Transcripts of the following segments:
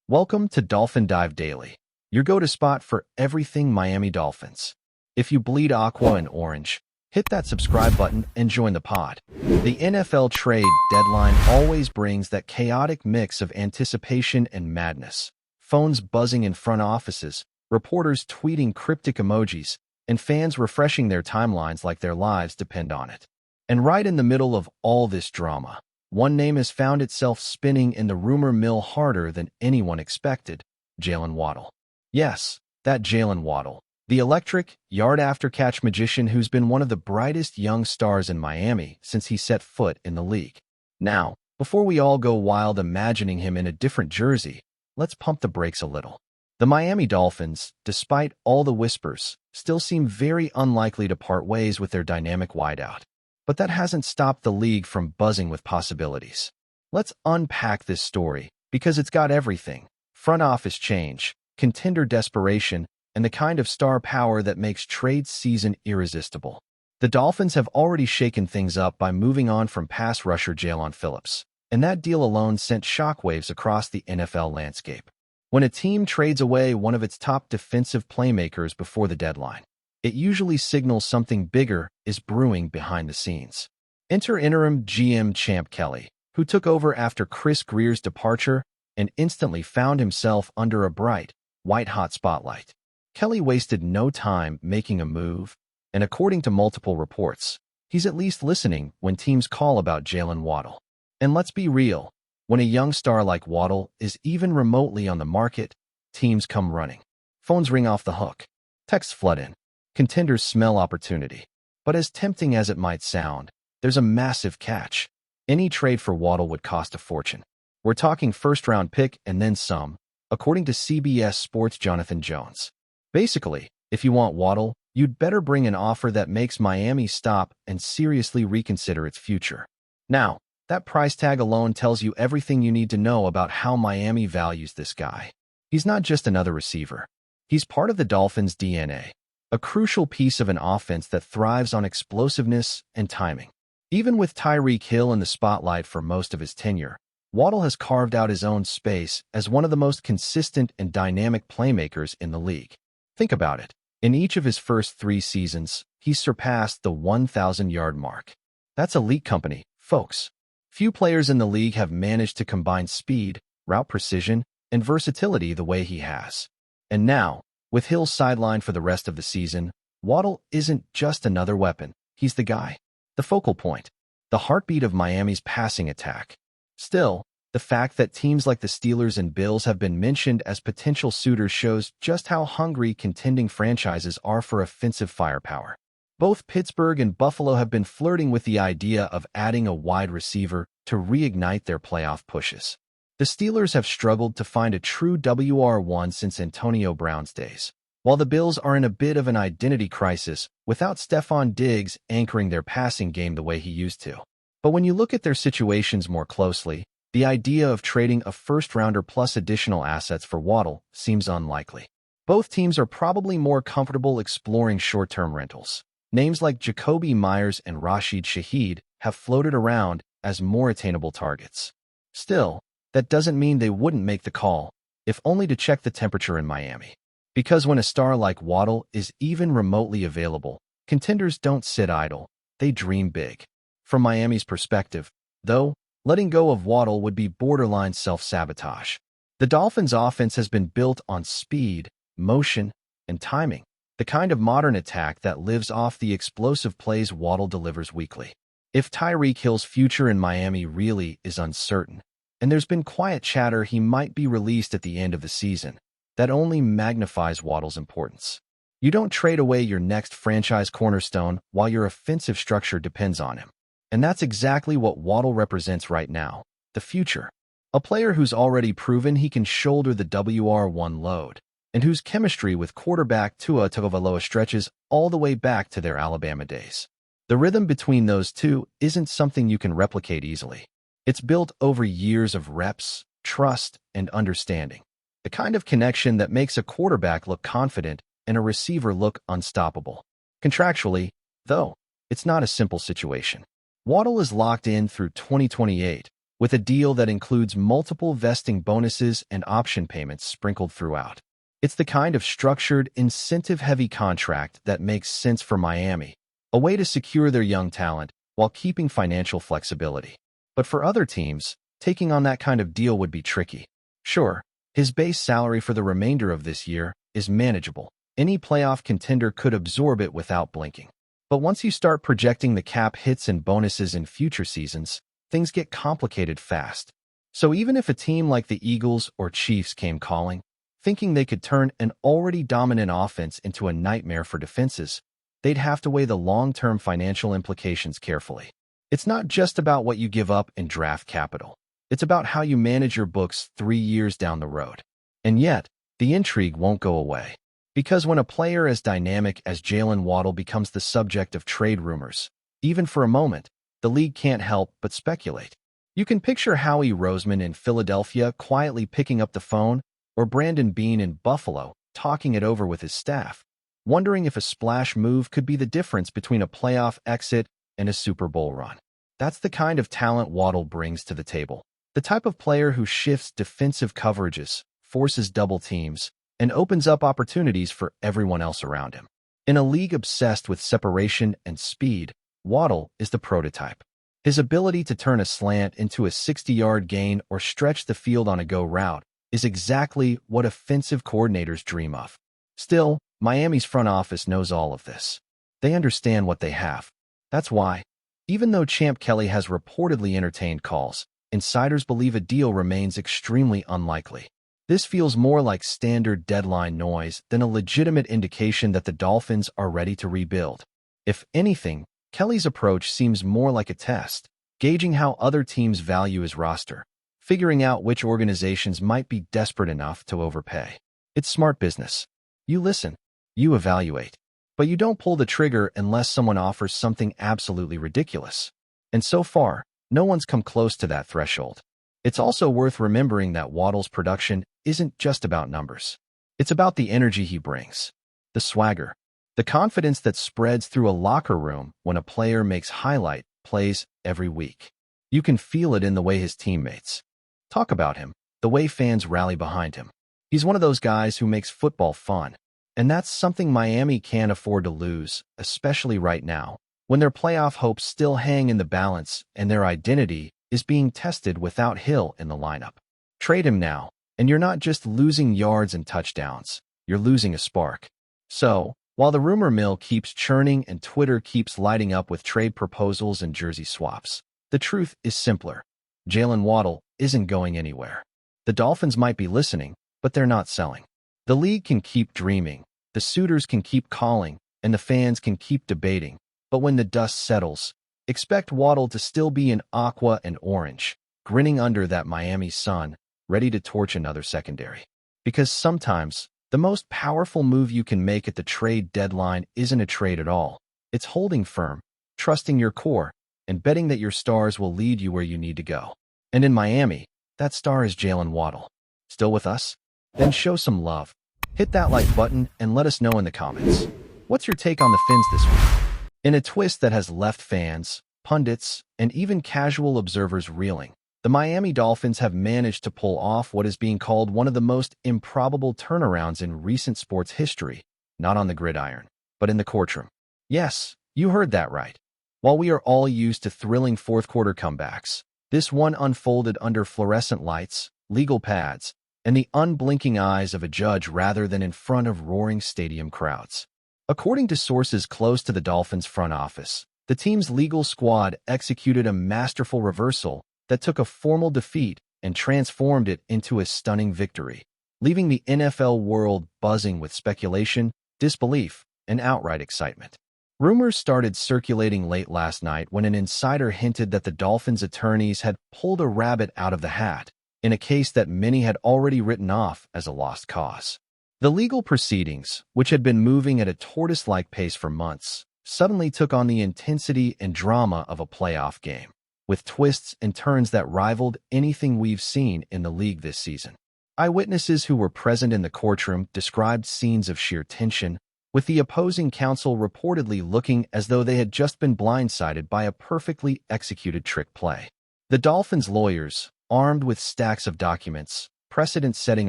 Welcome to Dolphin Dive Daily, your go-to spot for everything Miami Dolphins. If you bleed aqua and orange, hit that subscribe button and join the pod. The NFL trade deadline always brings that chaotic mix of anticipation and madness. Phones buzzing in front offices, reporters tweeting cryptic emojis, and fans refreshing their timelines like their lives depend on it. And right in the middle of all this drama, one name has found itself spinning in the rumor mill harder than anyone expected: Jalen Waddle. Yes, that Jalen Waddle, the electric, yard-after-catch magician who's been one of the brightest young stars in Miami since he set foot in the league. Now, before we all go wild imagining him in a different jersey, let's pump the brakes a little. The Miami Dolphins, despite all the whispers, still seem very unlikely to part ways with their dynamic wideout. But that hasn't stopped the league from buzzing with possibilities. Let's unpack this story, because it's got everything: front office change, contender desperation, and the kind of star power that makes trade season irresistible. The Dolphins have already shaken things up by moving on from pass rusher Jaelan Phillips, and that deal alone sent shockwaves across the NFL landscape. When a team trades away one of its top defensive playmakers before the deadline, it usually signals something bigger is brewing behind the scenes. Enter interim GM Champ Kelly, who took over after Chris Grier's departure and instantly found himself under a bright, white-hot spotlight. Kelly wasted no time making a move, and according to multiple reports, he's at least listening when teams call about Jalen Waddle. And let's be real, when a young star like Waddle is even remotely on the market, teams come running. Phones ring off the hook. Texts flood in. Contenders smell opportunity. But as tempting as it might sound, there's a massive catch. Any trade for Waddle would cost a fortune. We're talking first-round pick and then some, according to CBS Sports' Jonathan Jones. Basically, if you want Waddle, you'd better bring an offer that makes Miami stop and seriously reconsider its future. Now, that price tag alone tells you everything you need to know about how Miami values this guy. He's not just another receiver. He's part of the Dolphins' DNA. A crucial piece of an offense that thrives on explosiveness and timing. Even with Tyreek Hill in the spotlight for most of his tenure, Waddle has carved out his own space as one of the most consistent and dynamic playmakers in the league. Think about it. In each of his first 3 seasons, he's surpassed the 1,000-yard mark. That's elite company, folks. Few players in the league have managed to combine speed, route precision, and versatility the way he has. And now, with Hill sidelined for the rest of the season, Waddle isn't just another weapon. He's the guy, the focal point, the heartbeat of Miami's passing attack. Still, the fact that teams like the Steelers and Bills have been mentioned as potential suitors shows just how hungry contending franchises are for offensive firepower. Both Pittsburgh and Buffalo have been flirting with the idea of adding a wide receiver to reignite their playoff pushes. The Steelers have struggled to find a true WR1 since Antonio Brown's days, while the Bills are in a bit of an identity crisis without Stephon Diggs anchoring their passing game the way he used to. But when you look at their situations more closely, the idea of trading a first-rounder plus additional assets for Waddle seems unlikely. Both teams are probably more comfortable exploring short-term rentals. Names like Jacoby Myers and Rashid Shaheed have floated around as more attainable targets. Still, that doesn't mean they wouldn't make the call, if only to check the temperature in Miami. Because when a star like Waddle is even remotely available, contenders don't sit idle, they dream big. From Miami's perspective, though, letting go of Waddle would be borderline self-sabotage. The Dolphins' offense has been built on speed, motion, and timing, the kind of modern attack that lives off the explosive plays Waddle delivers weekly. If Tyreek Hill's future in Miami really is uncertain, and there's been quiet chatter he might be released at the end of the season, that only magnifies Waddle's importance. You don't trade away your next franchise cornerstone while your offensive structure depends on him. And that's exactly what Waddle represents right now, the future. A player who's already proven he can shoulder the WR1 load, and whose chemistry with quarterback Tua Tagovailoa stretches all the way back to their Alabama days. The rhythm between those two isn't something you can replicate easily. It's built over years of reps, trust, and understanding. The kind of connection that makes a quarterback look confident and a receiver look unstoppable. Contractually, though, it's not a simple situation. Waddle is locked in through 2028, with a deal that includes multiple vesting bonuses and option payments sprinkled throughout. It's the kind of structured, incentive-heavy contract that makes sense for Miami, a way to secure their young talent while keeping financial flexibility. But for other teams, taking on that kind of deal would be tricky. Sure, his base salary for the remainder of this year is manageable. Any playoff contender could absorb it without blinking. But once you start projecting the cap hits and bonuses in future seasons, things get complicated fast. So even if a team like the Eagles or Chiefs came calling, thinking they could turn an already dominant offense into a nightmare for defenses, they'd have to weigh the long-term financial implications carefully. It's not just about what you give up in draft capital. It's about how you manage your books 3 years down the road. And yet, the intrigue won't go away. Because when a player as dynamic as Jalen Waddle becomes the subject of trade rumors, even for a moment, the league can't help but speculate. You can picture Howie Roseman in Philadelphia quietly picking up the phone, or Brandon Beane in Buffalo talking it over with his staff, wondering if a splash move could be the difference between a playoff exit and a Super Bowl run. That's the kind of talent Waddle brings to the table. The type of player who shifts defensive coverages, forces double teams, and opens up opportunities for everyone else around him. In a league obsessed with separation and speed, Waddle is the prototype. His ability to turn a slant into a 60-yard gain or stretch the field on a go route is exactly what offensive coordinators dream of. Still, Miami's front office knows all of this. They understand what they have. That's why, even though Champ Kelly has reportedly entertained calls, insiders believe a deal remains extremely unlikely. This feels more like standard deadline noise than a legitimate indication that the Dolphins are ready to rebuild. If anything, Kelly's approach seems more like a test, gauging how other teams value his roster, figuring out which organizations might be desperate enough to overpay. It's smart business. You listen, you evaluate, but you don't pull the trigger unless someone offers something absolutely ridiculous. And so far, no one's come close to that threshold. It's also worth remembering that Waddle's production isn't just about numbers. It's about the energy he brings, the swagger, the confidence that spreads through a locker room when a player makes highlight plays every week. You can feel it in the way his teammates talk about him, the way fans rally behind him. He's one of those guys who makes football fun, and that's something Miami can't afford to lose, especially right now, when their playoff hopes still hang in the balance and their identity is being tested without Hill in the lineup. Trade him now, and you're not just losing yards and touchdowns, you're losing a spark. So, while the rumor mill keeps churning and Twitter keeps lighting up with trade proposals and jersey swaps, the truth is simpler. Jalen Waddle isn't going anywhere. The Dolphins might be listening, but they're not selling. The league can keep dreaming, the suitors can keep calling, and the fans can keep debating, but when the dust settles, expect Waddle to still be in aqua and orange, grinning under that Miami sun, ready to torch another secondary. Because sometimes, the most powerful move you can make at the trade deadline isn't a trade at all. It's holding firm, trusting your core, and betting that your stars will lead you where you need to go. And in Miami, that star is Jalen Waddle. Still with us? Then show some love. Hit that like button and let us know in the comments. What's your take on the Fins this week? In a twist that has left fans, pundits, and even casual observers reeling, the Miami Dolphins have managed to pull off what is being called one of the most improbable turnarounds in recent sports history, not on the gridiron, but in the courtroom. Yes, you heard that right. While we are all used to thrilling fourth-quarter comebacks, this one unfolded under fluorescent lights, legal pads, and the unblinking eyes of a judge rather than in front of roaring stadium crowds. According to sources close to the Dolphins' front office, the team's legal squad executed a masterful reversal that took a formal defeat and transformed it into a stunning victory, leaving the NFL world buzzing with speculation, disbelief, and outright excitement. Rumors started circulating late last night when an insider hinted that the Dolphins' attorneys had pulled a rabbit out of the hat in a case that many had already written off as a lost cause. The legal proceedings, which had been moving at a tortoise-like pace for months, suddenly took on the intensity and drama of a playoff game, with twists and turns that rivaled anything we've seen in the league this season. Eyewitnesses who were present in the courtroom described scenes of sheer tension, with the opposing counsel reportedly looking as though they had just been blindsided by a perfectly executed trick play. The Dolphins' lawyers, armed with stacks of documents, precedent-setting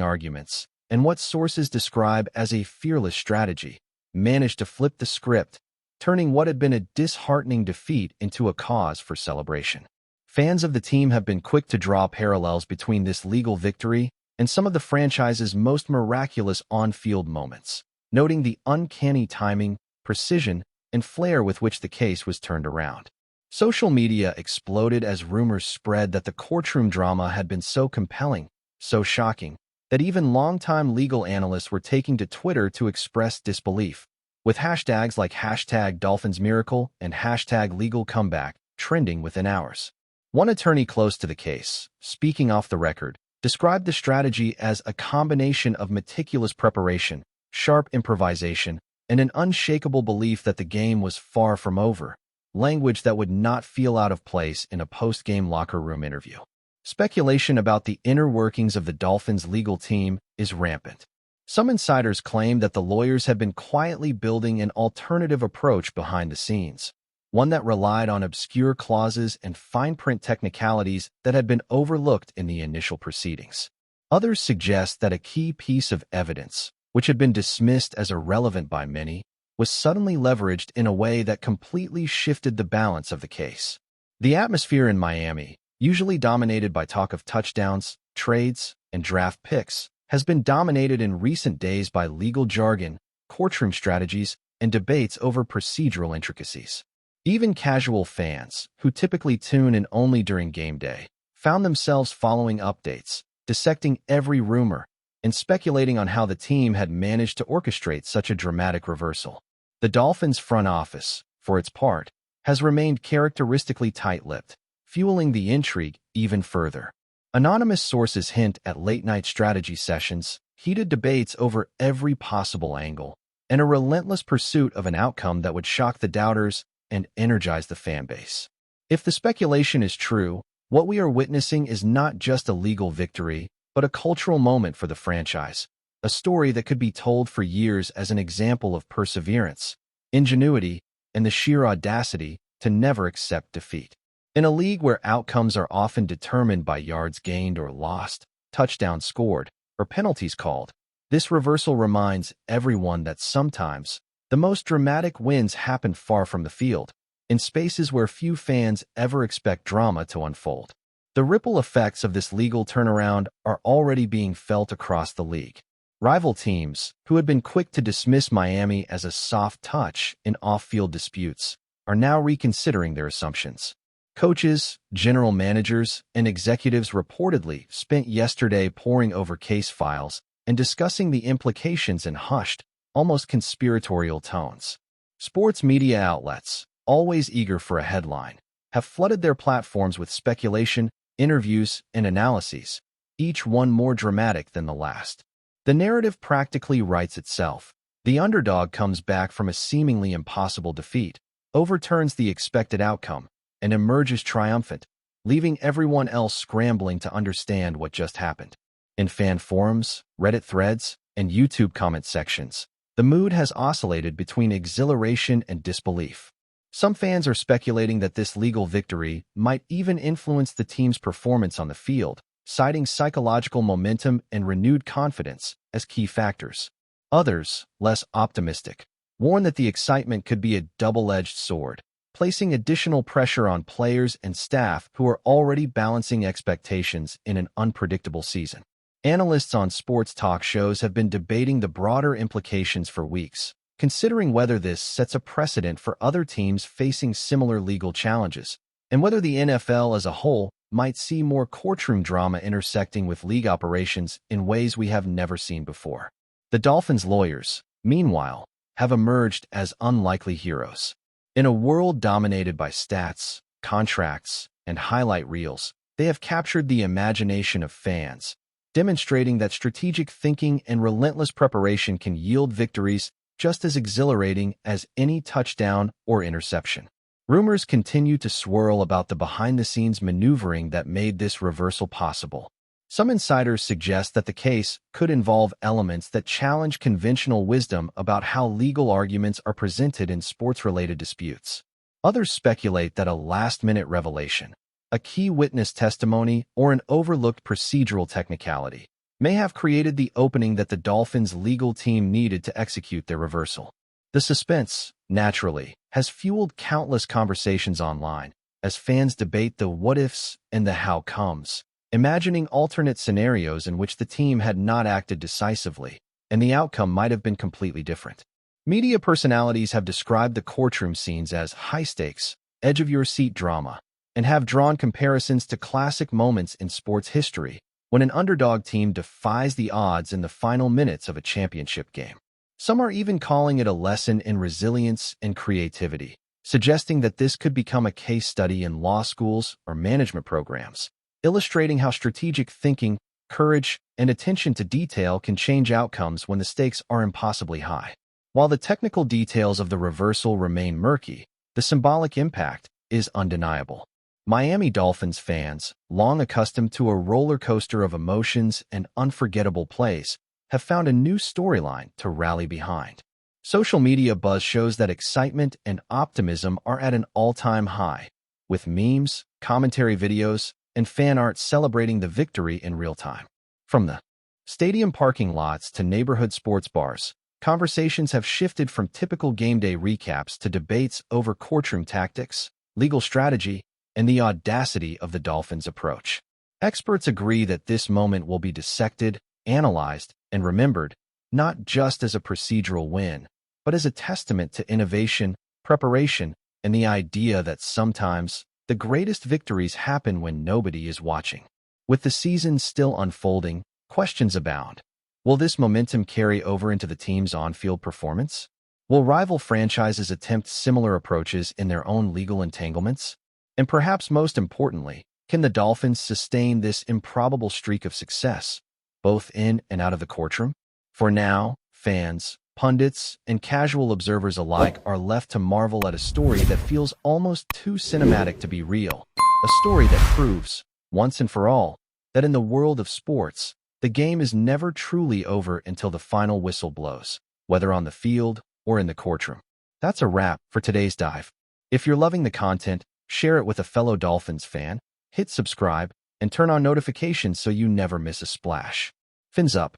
arguments, and what sources describe as a fearless strategy, managed to flip the script, turning what had been a disheartening defeat into a cause for celebration. Fans of the team have been quick to draw parallels between this legal victory and some of the franchise's most miraculous on-field moments, noting the uncanny timing, precision, and flair with which the case was turned around. Social media exploded as rumors spread that the courtroom drama had been so compelling, so shocking, that even longtime legal analysts were taking to Twitter to express disbelief, with hashtags like #DolphinsMiracle and #LegalComeback trending within hours. One attorney close to the case, speaking off the record, described the strategy as a combination of meticulous preparation, sharp improvisation, and an unshakable belief that the game was far from over, language that would not feel out of place in a post-game locker room interview. Speculation about the inner workings of the Dolphins' legal team is rampant. Some insiders claim that the lawyers have been quietly building an alternative approach behind the scenes, one that relied on obscure clauses and fine-print technicalities that had been overlooked in the initial proceedings. Others suggest that a key piece of evidence, which had been dismissed as irrelevant by many, was suddenly leveraged in a way that completely shifted the balance of the case. The atmosphere in Miami, usually dominated by talk of touchdowns, trades, and draft picks, has been dominated in recent days by legal jargon, courtroom strategies, and debates over procedural intricacies. Even casual fans, who typically tune in only during game day, found themselves following updates, dissecting every rumor, and speculating on how the team had managed to orchestrate such a dramatic reversal. The Dolphins' front office, for its part, has remained characteristically tight-lipped, fueling the intrigue even further. Anonymous sources hint at late-night strategy sessions, heated debates over every possible angle, and a relentless pursuit of an outcome that would shock the doubters and energize the fan base. If the speculation is true, what we are witnessing is not just a legal victory, but a cultural moment for the franchise, a story that could be told for years as an example of perseverance, ingenuity, and the sheer audacity to never accept defeat. In a league where outcomes are often determined by yards gained or lost, touchdowns scored, or penalties called, this reversal reminds everyone that sometimes the most dramatic wins happen far from the field, in spaces where few fans ever expect drama to unfold. The ripple effects of this legal turnaround are already being felt across the league. Rival teams, who had been quick to dismiss Miami as a soft touch in off-field disputes, are now reconsidering their assumptions. Coaches, general managers, and executives reportedly spent yesterday poring over case files and discussing the implications in hushed, almost conspiratorial tones. Sports media outlets, always eager for a headline, have flooded their platforms with speculation, interviews, and analyses, each one more dramatic than the last. The narrative practically writes itself. The underdog comes back from a seemingly impossible defeat, overturns the expected outcome, and emerges triumphant, leaving everyone else scrambling to understand what just happened. In fan forums, Reddit threads, and YouTube comment sections, the mood has oscillated between exhilaration and disbelief. Some fans are speculating that this legal victory might even influence the team's performance on the field, citing psychological momentum and renewed confidence as key factors. Others, less optimistic, warn that the excitement could be a double-edged sword, placing additional pressure on players and staff who are already balancing expectations in an unpredictable season. Analysts on sports talk shows have been debating the broader implications for weeks, considering whether this sets a precedent for other teams facing similar legal challenges, and whether the NFL as a whole might see more courtroom drama intersecting with league operations in ways we have never seen before. The Dolphins' lawyers, meanwhile, have emerged as unlikely heroes. In a world dominated by stats, contracts, and highlight reels, they have captured the imagination of fans, demonstrating that strategic thinking and relentless preparation can yield victories just as exhilarating as any touchdown or interception. Rumors continue to swirl about the behind-the-scenes maneuvering that made this reversal possible. Some insiders suggest that the case could involve elements that challenge conventional wisdom about how legal arguments are presented in sports-related disputes. Others speculate that a last-minute revelation, A key witness testimony or an overlooked procedural technicality may have created the opening that the Dolphins' legal team needed to execute their reversal. The suspense, naturally, has fueled countless conversations online as fans debate the what-ifs and the how-comes, imagining alternate scenarios in which the team had not acted decisively, and the outcome might have been completely different. Media personalities have described the courtroom scenes as high-stakes, edge-of-your-seat drama, and have drawn comparisons to classic moments in sports history when an underdog team defies the odds in the final minutes of a championship game. Some are even calling it a lesson in resilience and creativity, suggesting that this could become a case study in law schools or management programs, illustrating how strategic thinking, courage, and attention to detail can change outcomes when the stakes are impossibly high. While the technical details of the reversal remain murky, the symbolic impact is undeniable. Miami Dolphins fans, long accustomed to a roller coaster of emotions and unforgettable plays, have found a new storyline to rally behind. Social media buzz shows that excitement and optimism are at an all-time high, with memes, commentary videos, and fan art celebrating the victory in real time. From the stadium parking lots to neighborhood sports bars, conversations have shifted from typical game day recaps to debates over courtroom tactics, legal strategy, and the audacity of the Dolphins' approach. Experts agree that this moment will be dissected, analyzed, and remembered, not just as a procedural win, but as a testament to innovation, preparation, and the idea that sometimes the greatest victories happen when nobody is watching. With the season still unfolding, questions abound. Will this momentum carry over into the team's on-field performance? Will rival franchises attempt similar approaches in their own legal entanglements? And perhaps most importantly, can the Dolphins sustain this improbable streak of success, both in and out of the courtroom? For now, fans, pundits, and casual observers alike are left to marvel at a story that feels almost too cinematic to be real. A story that proves, once and for all, that in the world of sports, the game is never truly over until the final whistle blows, whether on the field or in the courtroom. That's a wrap for today's dive. If you're loving the content, share it with a fellow Dolphins fan, hit subscribe, and turn on notifications so you never miss a splash. Fins up.